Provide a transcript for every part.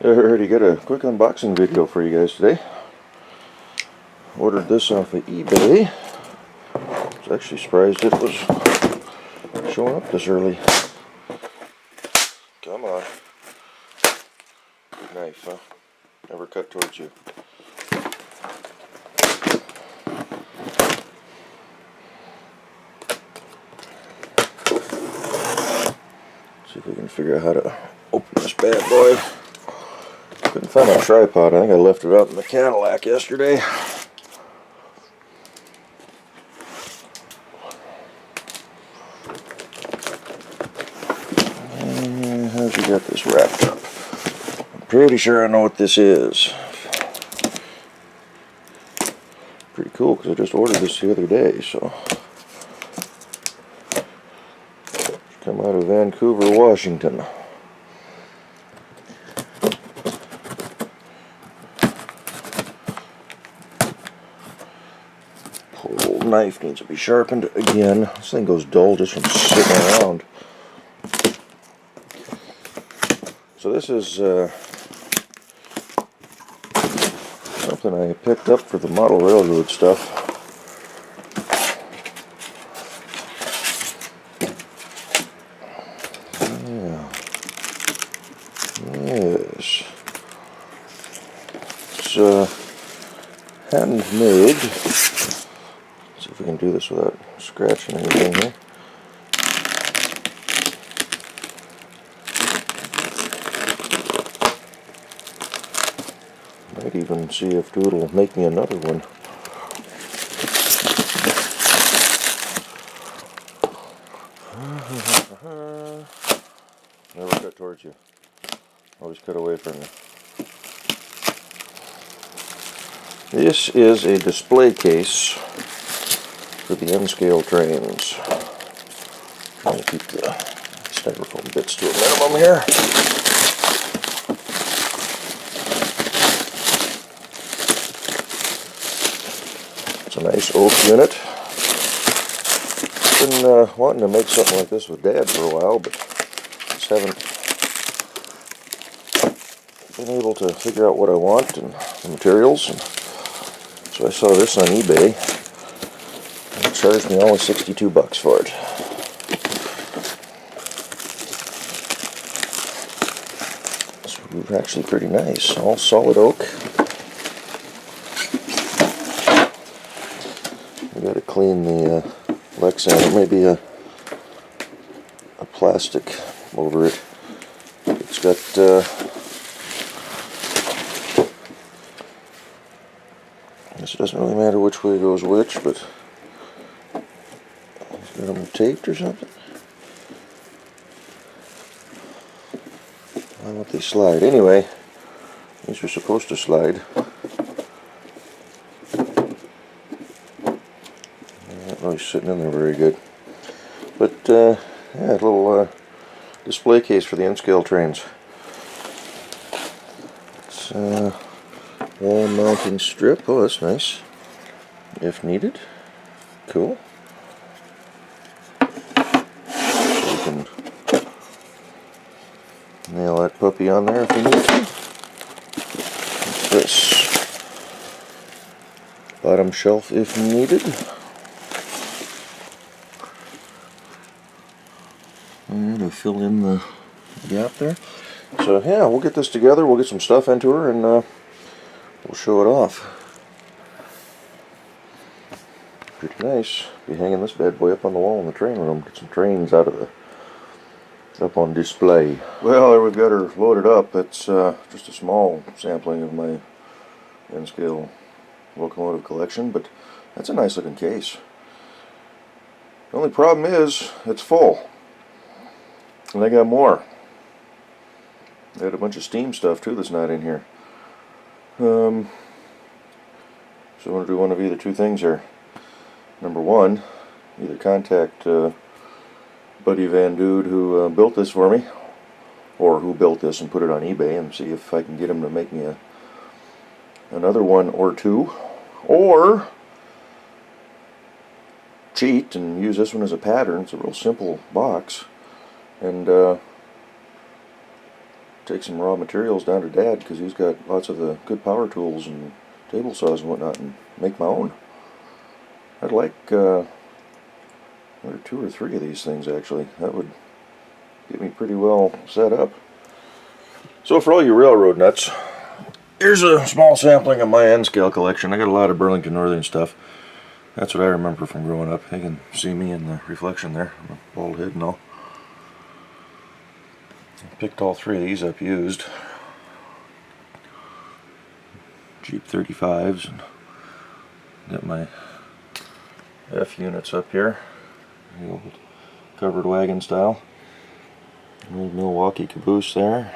Alrighty, got a quick unboxing video for you guys today. Ordered this off of eBay. I was actually surprised it was showing up this early. Come on. Good knife, huh? Never cut towards you. See if we can figure out how to open this bad boy. Couldn't find my tripod. I think I left it out in the Cadillac yesterday. And how's you got this wrapped up? I'm pretty sure I know what this is. Pretty cool because I just ordered this the other day, so. Come out of Vancouver, Washington. Poor old knife needs to be sharpened again. This thing goes dull just from sitting around. So this is something I picked up for the model railroad stuff. Yeah. Yes. It's handmade. Let's see if we can do this without scratching anything here. Might even see if Dude will make me another one. Never cut towards you. Always cut away from you. This is a display case for the N-scale trains. Trying to keep the styrofoam bits to a minimum here. It's a nice oak unit. Been wanting to make something like this with Dad for a while, but just haven't been able to figure out what I want and the materials. And so I saw this on eBay. It charged me only $62 for it. It's actually pretty nice. All solid oak. We got to clean the Lexan. Maybe a plastic over it. It's got I guess it doesn't really matter which way goes which, but it's got them taped or something. Why don't they slide? Anyway, these are supposed to slide. Not really sitting in there very good. But, yeah, a little display case for the N-scale trains. It's wall mounting strip. Oh, that's nice. If needed. Cool. So we can nail that puppy on there if we need to. What's this? Bottom shelf if needed. And to fill in the gap there. So yeah, we'll get this together. We'll get some stuff into her and we'll show it off. Pretty nice. Be hanging this bad boy up on the wall in the train room. Get some trains out of up on display. Well, there we've got her loaded up. That's just a small sampling of my N-scale locomotive collection, but that's a nice looking case. The only problem is it's full. And I got more. I had a bunch of steam stuff too that's not in here. So I want to do one of either two things here. Number one, either contact Buddy Van Dude who built this for me, or who built this and put it on eBay, and see if I can get him to make me another one or two, or cheat and use this one as a pattern. It's a real simple box, and take some raw materials down to Dad, because he's got lots of the good power tools and table saws and whatnot, and make my own. I'd like another 2 or 3 of these things, actually. That would get me pretty well set up. So for all you railroad nuts, here's a small sampling of my N-scale collection. I got a lot of Burlington Northern stuff. That's what I remember from growing up. You can see me in the reflection there, my bald head and all. I picked all 3 of these up used. Jeep 35s, and got my F units up here, the old covered wagon style. Old Milwaukee caboose there.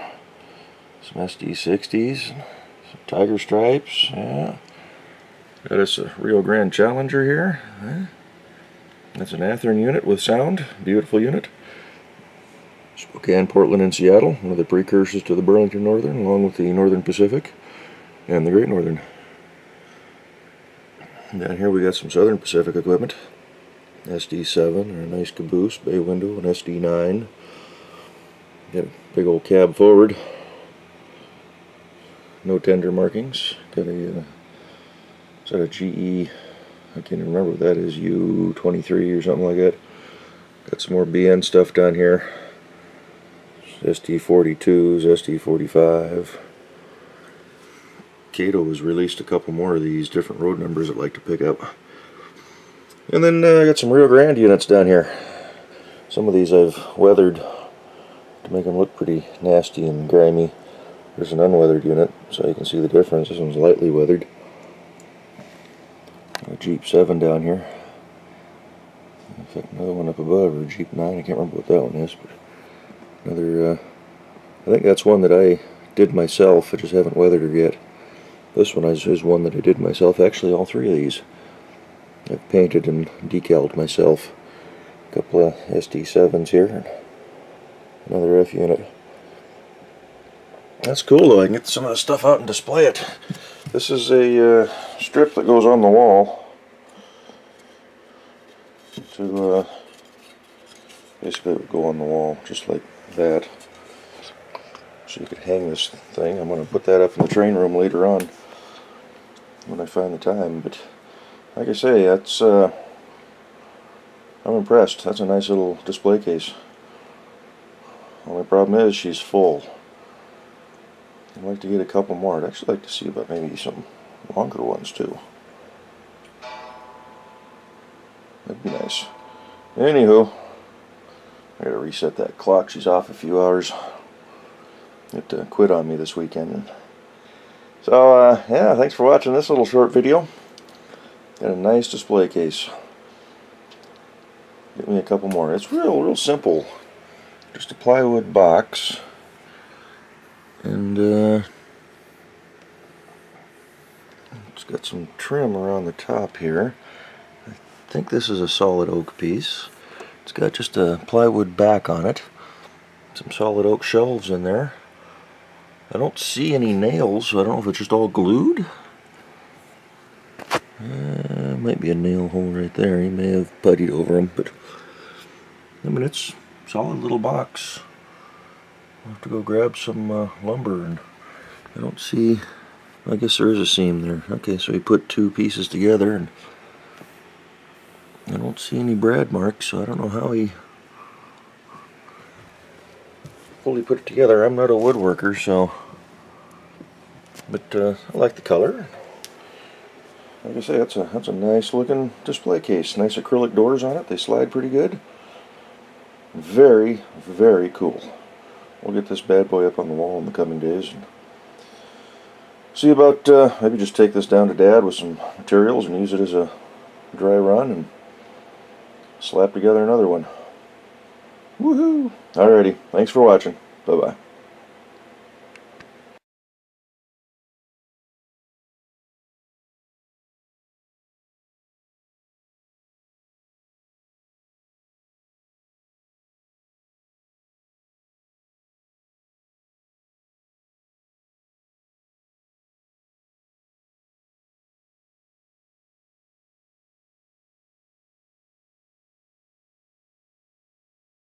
Some SD60s, some Tiger Stripes, yeah. Got us a Rio Grande Challenger here. That's an Athearn unit with sound, beautiful unit. Spokane, Portland, and Seattle, one of the precursors to the Burlington Northern, along with the Northern Pacific and the Great Northern. Down here we got some Southern Pacific equipment. SD7, or a nice caboose, bay window, an SD9. Got a big old cab forward. No tender markings. Got a, is that a GE, I can't even remember what that is, U23 or something like that. Got some more BN stuff down here. SD42s, SD45. Kato has released a couple more of these different road numbers I'd like to pick up. And then I got some Rio Grande units down here. Some of these I've weathered to make them look pretty nasty and grimy. There's an unweathered unit, so you can see the difference. This one's lightly weathered. A Jeep 7 down here. In fact, another one up above, or a Jeep 9. I can't remember what that one is, but another. I think that's one that I did myself. I just haven't weathered her yet. This one is one that I did myself. Actually, all 3 of these I've painted and decaled myself. A couple of SD7s here. Another F unit. That's cool though, I can get some of the stuff out and display it. This is a strip that goes on the wall to basically it would go on the wall just like that. So you could hang this thing. I'm going to put that up in the train room later on when I find the time. But like I say, that's I'm impressed. That's a nice little display case. Only problem is she's full. I'd like to get a couple more. I'd actually like to see about maybe some longer ones too. That'd be nice. Anywho, I gotta reset that clock. She's off a few hours. It quit on me this weekend. So yeah, thanks for watching this little short video. Got a nice display case. Get me a couple more. It's real simple. Just a plywood box. And it's got some trim around the top here. I think this is a solid oak piece. It's got just a plywood back on it. Some solid oak shelves in there. I don't see any nails, so I don't know if it's just all glued. Might be a nail hole right there. He may have puttied over them, but I mean, it's a solid little box. I'll have to go grab some lumber, and I don't see, I guess there is a seam there. Okay, so he put 2 pieces together, and I don't see any brad marks, so I don't know how he fully put it together. I'm not a woodworker, so, but I like the color. Like I say, that's a nice looking display case. Nice acrylic doors on it. They slide pretty good. Very, very cool. We'll get this bad boy up on the wall in the coming days and see about maybe just take this down to Dad with some materials and use it as a dry run and slap together another one. Woohoo! Alrighty, thanks for watching. Bye bye.